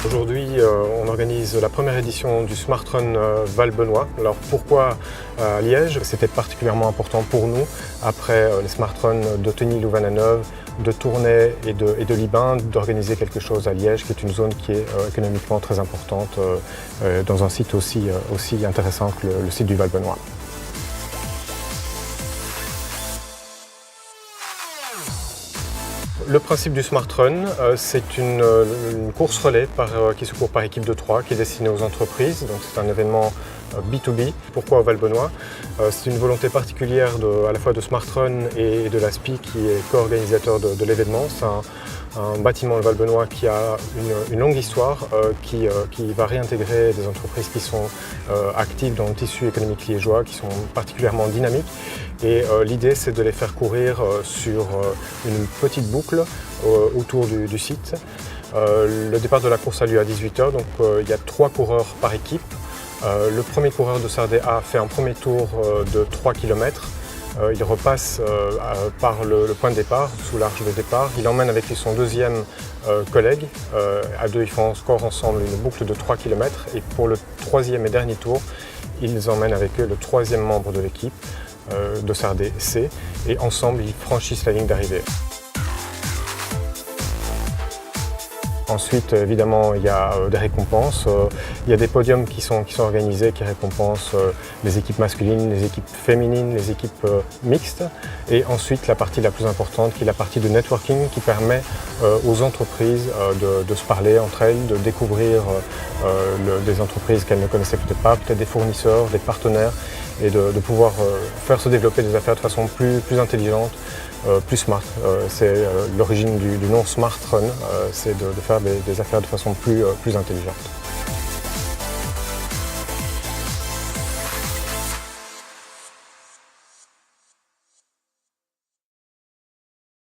Aujourd'hui, on organise la première édition du Smart Run Val-Benoît. Alors pourquoi à Liège? C'était particulièrement important pour nous, après les Smart Run de Tenay-Louvain-la-Neuve, de Tournai et de Libin, d'organiser quelque chose à Liège, qui est une zone qui est économiquement très importante, dans un site aussi intéressant que le site du Val-Benoît. Le principe du Smart Run, c'est une course relais qui se court par équipe de 3, qui est destinée aux entreprises. Donc c'est un événement B2B. Pourquoi au Val-Benoît? C'est une volonté particulière à la fois de Smart Run et de l'ASPI qui est co-organisateur de l'événement. C'est un bâtiment, le Val-Benoît, qui a une longue histoire, qui va réintégrer des entreprises qui sont actives dans le tissu économique liégeois, qui sont particulièrement dynamiques. Et l'idée, c'est de les faire courir sur une petite boucle autour du site. Le départ de la course a lieu à 18 h, donc il y a 3 coureurs par équipe. Le premier coureur de Sardé A fait un premier tour de 3 km. Il repasse par le point de départ, sous l'arche de départ. Il emmène avec lui son deuxième collègue. À deux, ils font encore ensemble une boucle de 3 km. Et pour le troisième et dernier tour, ils emmènent avec eux le troisième membre de l'équipe de Sardé C. Et ensemble, ils franchissent la ligne d'arrivée. Ensuite, évidemment, il y a des récompenses. Il y a des podiums qui sont organisés, qui récompensent les équipes masculines, les équipes féminines, les équipes mixtes. Et ensuite, la partie la plus importante, qui est la partie de networking, qui permet aux entreprises de se parler entre elles, de découvrir des entreprises qu'elles ne connaissaient peut-être pas, peut-être des fournisseurs, des partenaires, et de pouvoir faire se développer des affaires de façon plus intelligente, plus smart. C'est l'origine du nom Smart Run, c'est de faire des affaires de façon plus intelligente.